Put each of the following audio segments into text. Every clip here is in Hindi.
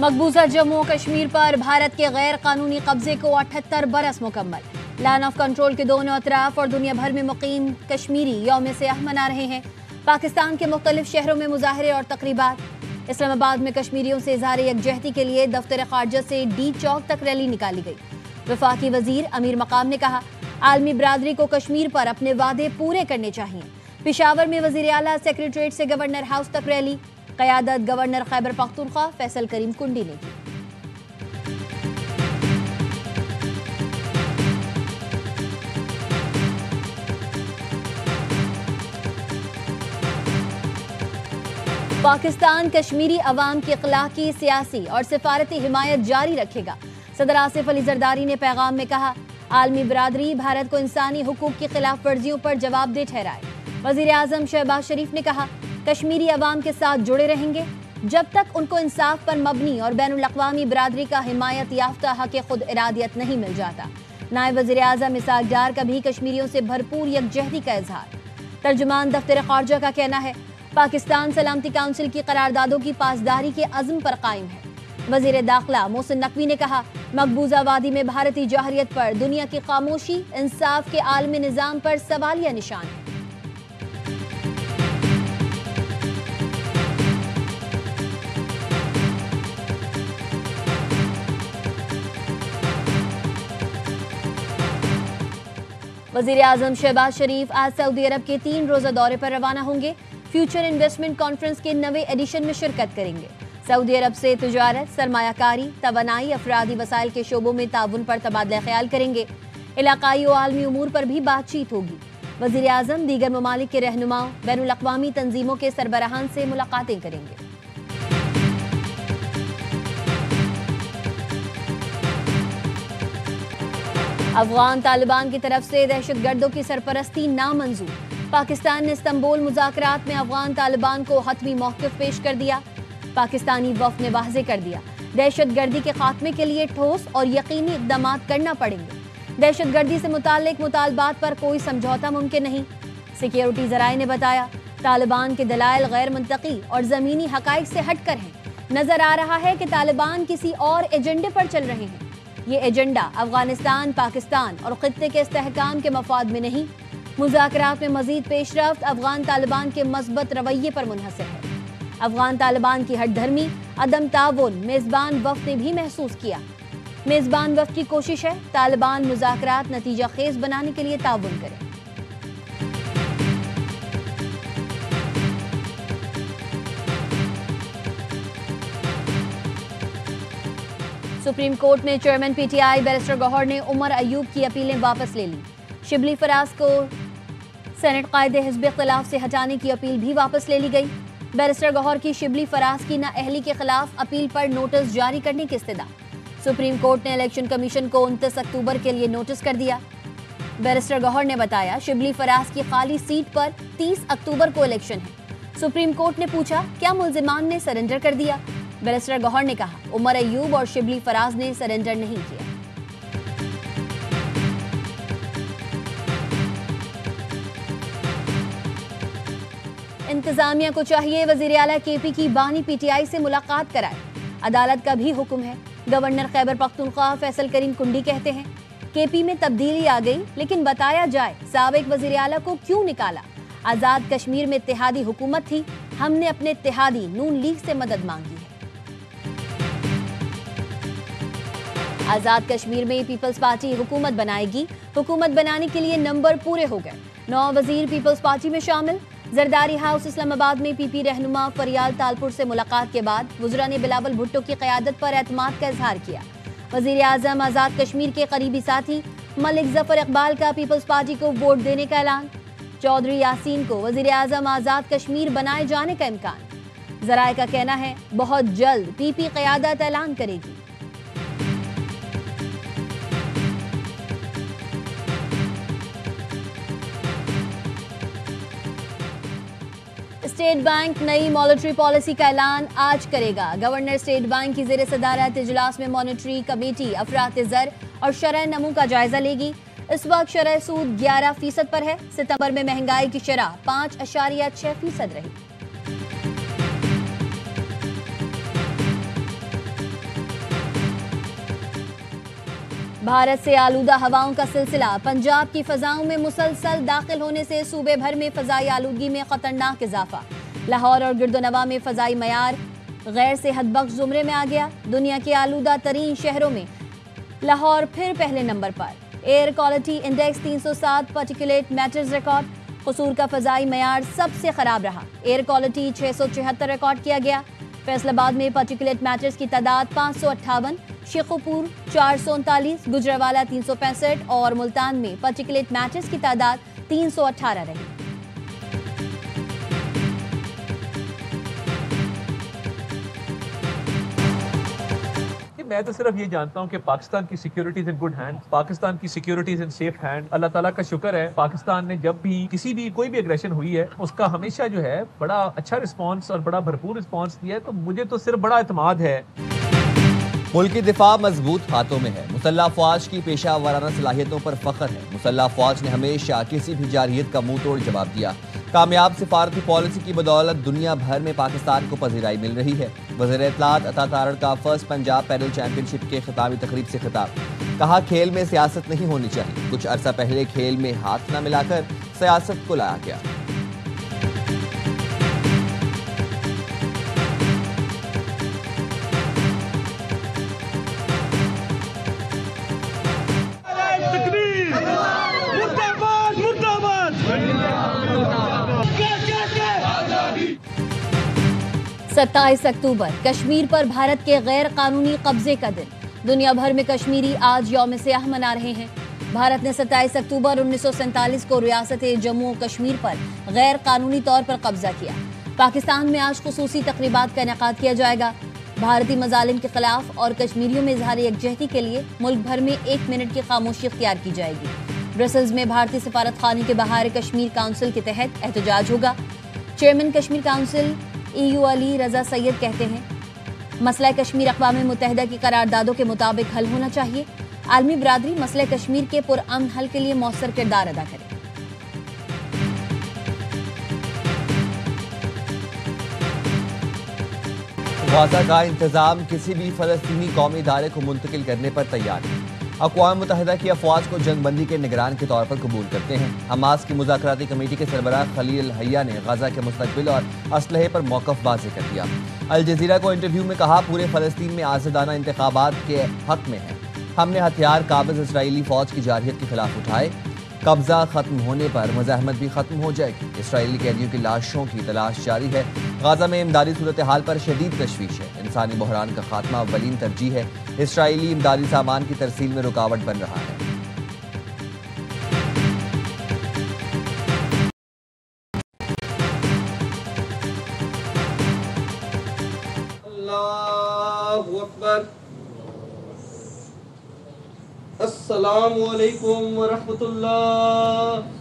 मकबूजा जम्मू कश्मीर पर भारत के गैर कानूनी कब्जे को 78 बरस मुकम्मल। लाइन ऑफ कंट्रोल के दोनों अतराफ और दुनिया भर में मुकीम कश्मीरी यौम सियाह मना रहे हैं। पाकिस्तान के मुख्तलिफ शहरों में मुजाहरे और तकरीबात। इस्लामाबाद में कश्मीरियों से इज़हार यकजहती के लिए दफ्तर खारजा से डी चौक तक रैली निकाली गई। वफाकी वजीर अमीर मकाम ने कहा, आलमी बरादरी को कश्मीर पर अपने वादे पूरे करने चाहिए। पिशावर में वजीर आला सेक्रेटरीट से गवर्नर हाउस तक रैली। क़यादत गवर्नर खैबर पख्तूनख्वा फैसल करीम कुंडी ने की। पाकिस्तान कश्मीरी अवाम की अखलाकी, सियासी और सिफारती हिमायत जारी रखेगा। सदर आसिफ अली जरदारी ने पैगाम में कहा, आलमी बरादरी भारत को इंसानी हुकूक की खिलाफ वर्जियों पर जवाबदेह ठहराए। वजीर आजम शहबाज शरीफ ने कहा, कश्मीरी अवाम के साथ जुड़े रहेंगे जब तक उनको इंसाफ पर मबनी और बैनुल अक़वामी बरादरी का हिमायत याफ्ता हक खुद इरादियत नहीं मिल जाता। नायब वज़ीर आज़म इसहाक़ डार का भी कश्मीरियों से भरपूर यकजहती का इजहार। तर्जुमान दफ्तर खारजा का कहना है, पाकिस्तान सलामती काउंसिल की करारदादों की पासदारी के अज़्म पर कायम है। वज़ीर दाखिला मोहसिन नकवी ने कहा, मकबूजा वादी में भारतीय जौहरियत पर दुनिया की खामोशी इंसाफ के आलमी निज़ाम पर सवालिया निशान है। वज़ीर आज़म शहबाज शरीफ आज सऊदी अरब के 3 रोज़ा दौरे पर रवाना होंगे। फ्यूचर इन्वेस्टमेंट कॉन्फ्रेंस के 9वें एडिशन में शिरकत करेंगे। सऊदी अरब से तिजारत, सरमायाकारी, तवानाई, अफरादी वसाइल के शोबों में ताउन पर तबादला ख्याल करेंगे। इलाकाई और आलमी उमूर पर भी बातचीत होगी। वज़ीर आज़म दीगर ममालिक के रहनुमाओं, बैनुल अक़वामी तंजीमों के सरबराहान से मुलाकातें करेंगे। अफगान तालिबान की तरफ से दहशतगर्दों की सरपरस्ती नामंजूर। पाकिस्तान ने इस्तांबुल मुज़ाकरात में अफगान तालिबान को हतमी मौक़िफ़ पेश कर दिया। पाकिस्तानी वफ़द ने वाज़ेह कर दिया, दहशतगर्दी के खात्मे के लिए ठोस और यकीनी इक़दाम करना पड़ेंगे। दहशतगर्दी से मुताल्लिक़ मुतालबात पर कोई समझौता मुमकिन नहीं। सिक्योरिटी ज़राए ने बताया, तालिबान के दलाइल गैर मंतकी और ज़मीनी हक़ाइक़ से हट कर हैं। नज़र आ रहा है कि तालिबान किसी और एजेंडे पर चल रहे हैं। ये एजेंडा अफगानिस्तान, पाकिस्तान और खित्ते के इस्तेहकाम के मफाद में नहीं। मुज़ाकरात में मज़ीद पेशरफ्त अफगान तालिबान के मस्बत रवैये पर मुनहसर है। अफगान तालिबान की हठधर्मी, अदम ताउन मेज़बान वफ़द ने भी महसूस किया। मेज़बान वफ़द की कोशिश है तालिबान मुज़ाकरात नतीजा खेज बनाने के लिए ताउन करे। सुप्रीम कोर्ट में चेयरमैन पीटीआई बैरिस्टर गौहर ने उमर अयूब की अपीलें वापस ले ली। शिबली फराज को सेनेट कायदे हिज़्ब इख्तिलाफ से हटाने की अपील भी वापस ले ली गई। बैरिस्टर गौहर की शिबली फराज की नाअहली के खिलाफ अपील पर नोटिस जारी करने की इस्तदा। सुप्रीम कोर्ट ने इलेक्शन कमीशन को 29 अक्टूबर के लिए नोटिस कर दिया। बैरिस्टर गौहर ने बताया, शिबली फराज की खाली सीट पर 30 अक्टूबर को इलेक्शन है। सुप्रीम कोर्ट ने पूछा, क्या मुल्जिमान ने सरेंडर कर दिया? बैरिस्टर गौहर ने कहा, उमर अयूब और शिबली फराज ने सरेंडर नहीं किया। इंतजामिया को चाहिए वजीर आला केपी की बानी पीटीआई से मुलाकात कराए। अदालत का भी हुक्म है। गवर्नर खैबर पख्तूनख्वा फैसल करीम कुंडी कहते हैं, केपी में तब्दीली आ गई, लेकिन बताया जाए साबिक वजीर आला को क्यों निकाला। आजाद कश्मीर में इत्तेहादी हुकूमत थी, हमने अपने इत्तेहादी नून लीग से मदद मांगी है। आजाद कश्मीर में पीपल्स पार्टी हुकूमत बनाएगी। हुकूमत बनाने के लिए नंबर पूरे हो गए। 9 वजीर पीपल्स पार्टी में शामिल। जरदारी हाउस इस्लामाबाद में पीपी रहनुमा फरियाल तालपुर से मुलाकात के बाद वज़रा ने बिलावल भुट्टो की क़यादत पर एतमाद का इजहार किया। वज़ीर आज़म आज़ाद कश्मीर के करीबी साथी मलिक ज़फ़र इकबाल का पीपल्स पार्टी को वोट देने का ऐलान। चौधरी यासीन को वज़ीर आज़म आज़ाद कश्मीर बनाए जाने का इम्कान। ज़राए का कहना है, बहुत जल्द पीपी क़यादत ऐलान करेगी। स्टेट बैंक नई मॉनेटरी पॉलिसी का ऐलान आज करेगा। गवर्नर स्टेट बैंक की ज़ेर सदारत इजलास में मॉनेटरी कमेटी अफरात ज़र और शरह नमू का जायजा लेगी। इस वक्त शरह सूद 11% पर है। सितंबर में महंगाई की शरह 5.6% रही। भारत से आलूदा हवाओं का सिलसिला। पंजाब की फजाओं में मुसलसल दाखिल होने से सूबे भर में फजाई आलूदगी में खतरनाक इजाफा। लाहौर और गिरदोनवा में फजाई मयार गैर सेहतबख्श जुमरे में आ गया। दुनिया के आलूदा तरीन शहरों में लाहौर फिर पहले नंबर पर। Air quality index 307 particulate matters record. कसूर का फजाई मयार सबसे खराब रहा। एयर क्वालिटी 674 रिकॉर्ड किया गया। फैसलाबाद में पार्टिकुलेट मैटर्स की तादाद 558, शेखुपुर 439, गुजरावाला 365 और मुल्तान में पार्टिकुलेट मैटर्स की तादाद 318 रही। मैं तो सिर्फ ये जानता हूँ कि पाकिस्तान की security in good hand, Pakistan की सिक्योरिटी इन सेफ हैंड। अल्लाह ताला का शुक्र है, पाकिस्तान ने जब भी किसी भी कोई भी एग्रेशन हुई है उसका हमेशा जो है बड़ा अच्छा रिस्पांस और बड़ा भरपूर रिस्पांस दिया है। तो मुझे तो सिर्फ बड़ा एतमाद है। मुल्क की दिफा मजबूत हाथों में है। मुसल्लह फौज की पेशा वाराना सलाहियतों पर फख्र है। मुसल्लह फौज ने हमेशा किसी भी जारहियत का मुंह तोड़ जवाब दिया। कामयाब सिफारती पॉलिसी की बदौलत दुनिया भर में पाकिस्तान को पजीराई मिल रही है। वज़ीर इत्तलात अता तारड़ का फर्स्ट पंजाब पैदल चैंपियनशिप के खिताबी तकरीब से खिताब। कहा, खेल में सियासत नहीं होनी चाहिए। कुछ अरसा पहले खेल में हाथ न मिलाकर सियासत को लाया गया। सत्ताईस अक्टूबर कश्मीर पर भारत के गैर कानूनी कब्जे का दिन। दुनिया भर में कश्मीरी आज यौम सियाह मना रहे हैं। भारत ने 27 अक्टूबर 1947 को रियासत जम्मू और कश्मीर पर गैर कानूनी तौर पर कब्जा किया। पाकिस्तान में आज खुसूसी तकरीबात का इनेकाद किया जाएगा। भारतीय मजालिम के खिलाफ और कश्मीरियों में इजहार यकजहती के लिए मुल्क भर में 1 मिनट की खामोशी इख्तियार की जाएगी। ब्रसल्स में भारतीय सफारत खाने के बाहर कश्मीर काउंसिल के तहत एहतजाज होगा। Chairman Kashmir council EU Ali Raza Syed कहते हैं, मसला कश्मीर अक़वाम मुत्तहिदा की करारदादों के मुताबिक हल होना चाहिए। आलमी बरादरी मसले कश्मीर के पुरअमन हल के लिए मौसर किरदार अदा करे। गाज़ा का इंतजाम किसी भी फलस्तीनी कौमी इदारे को मुंतकिल करने पर तैयार है। अक़वाम मुत्तहिदा की अफवाज को जंगबंदी के निगरान के तौर पर कबूल करते हैं। हमास की मुज़ाकराती कमेटी के सरबराह खलील हय्या ने गाज़ा के मुस्तक़बिल और असलहे पर मौक़िफ़ वाज़ेह कर दिया। अल जज़ीरा को इंटरव्यू में कहा, पूरे फ़लस्तीन में आज़ादाना इंतख़ाबात के हक़ में है। हमने हथियार काबिज़ इसराइली फ़ौज की जारहियत के खिलाफ उठाए। कब्ज़ा ख़त्म होने पर मज़ाहमत भी ख़त्म हो जाएगी। इसराइली कैदियों की लाशों की तलाश जारी है। गाज़ा में इमदादी सूरत हाल पर शदीद तशवीश है। इंसानी बहरान का खात्मा अव्वलीन तरजीह है। इसराइली इमदादी सामान की तरसील में रुकावट बन रहा है। अल्लाहु अकबर। अस्सलामु अलैकुम व रहमतुल्लाह।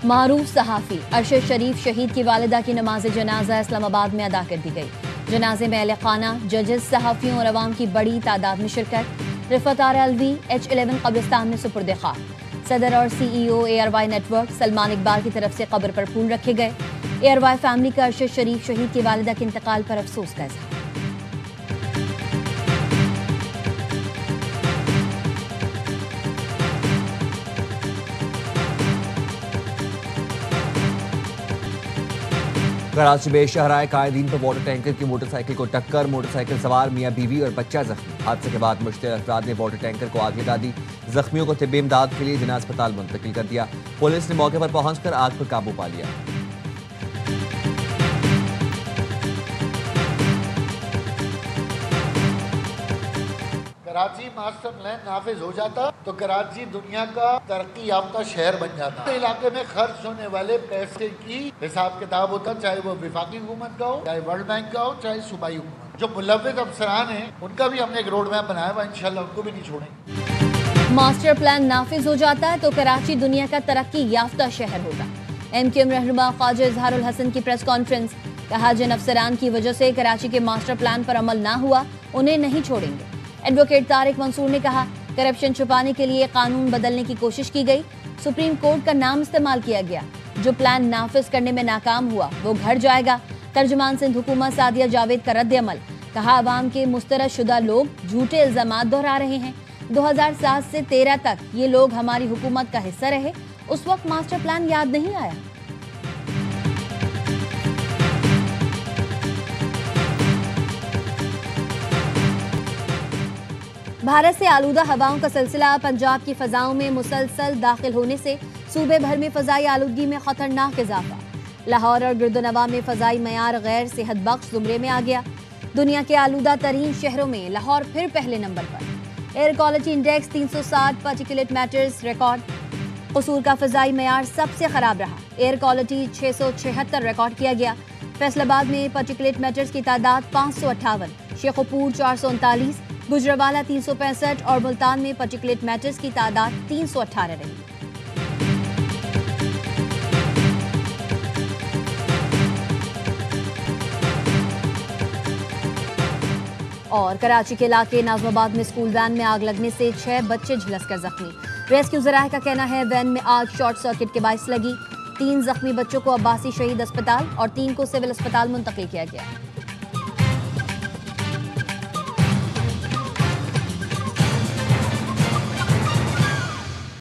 मारूफ सहाफ़ी अरशद शरीफ शहीद की वालिदा की नमाज जनाजा इस्लामाबाद में अदा कर दी गई। जनाजे में अहले खाना, जजेस, सहाफ़ियों और अवाम की बड़ी तादाद में शिरकत। रिफत आर अलवी H11 कब्रिस्तान में सुपुर्द खाक। सदर और CEO ARY network Salman Iqbal की तरफ से कब्र पर फूल रखे गए। ARY फैमिली का अरशद शरीफ शहीद की वालिदा के इंतकाल पर अफसोस का इज़हार। कराची में शाहराह कायदीन पर वाटर टैंकर की मोटरसाइकिल को टक्कर। मोटरसाइकिल सवार मियां बीवी और बच्चा जख्मी। हादसे के बाद मुश्तिल अफराद ने वाटर टैंकर को आग लगा दी। जख्मियों को तिब्बी इमदाद के लिए जिला अस्पताल मुंतकिल कर दिया। पुलिस ने मौके पर पहुंचकर आग पर काबू पा लिया। कराची मास्टर प्लान नाफिज हो जाता तो कराची दुनिया का तरक्की याफ्ता शहर बन जाता। इलाके में खर्च होने वाले पैसे की हिसाब किताब होता, चाहे वो विफाकी हुकूमत का हो, चाहे वर्ल्ड बैंक का हो, चाहे सूबाई हुकूमत। जो मुलव्विज़ अफसरान हैं उनका भी हमने एक रोड मैप बनाया हुआ, इंशाल्लाह उनको भी नहीं छोड़ेंगे। मास्टर प्लान नाफिज हो जाता है तो कराची दुनिया का तरक्की याफ्ता शहर होगा। MQM रहनुमा ख्वाजा इजहारुल हसन की प्रेस कॉन्फ्रेंस। कहा, जिन अफसरान की वजह से कराची के मास्टर प्लान पर अमल ना हुआ उन्हें नहीं छोड़ेंगे। एडवोकेट तारिक मंसूर ने कहा, करप्शन छुपाने के लिए कानून बदलने की कोशिश की गई। सुप्रीम कोर्ट का नाम इस्तेमाल किया गया। जो प्लान नाफिज करने में नाकाम हुआ वो घर जाएगा। तर्जुमान सिंध हुकूमत सादिया जावेद का रद्द अमल। कहा अवाम के मुस्तरद शुदा लोग झूठे इल्जामात दोहरा रहे हैं। 2007 से 13 तक ये लोग हमारी हुकूमत का हिस्सा रहे, उस वक्त मास्टर प्लान याद नहीं आया। भारत से आलूदा हवाओं का सिलसिला पंजाब की फजाओं में मुसलसल दाखिल होने से सूबे भर में फजाई आलूदगी में खतरनाक इजाफा। लाहौर और गिरदोनवा में फजाई मयार गैर सेहत बख्श जुमरे में आ गया। दुनिया के आलूदा तरीन शहरों में लाहौर फिर पहले नंबर पर। Air quality index 360 particulate matters record. कसूर का फजाई मयार सबसे खराब रहा। एयर क्वालिटी 676 रिकॉर्ड किया गया। फैसलाबाद में पार्टिकुलेट मैटर्स की तादाद 558, शेखुपुर 439, गुजरावाला 365 और मुल्तान में पार्टिकुलेट मैटर्स की तादाद 318 रही। और कराची के इलाके नाजमाबाद में स्कूल वैन में आग लगने से 6 बच्चे झुलसकर जख्मी। रेस्क्यू ज़राए का कहना है वैन में आग शॉर्ट सर्किट के बायस लगी। 3 जख्मी बच्चों को अब्बासी शहीद अस्पताल और 3 को सिविल अस्पताल मुंतकिल किया गया।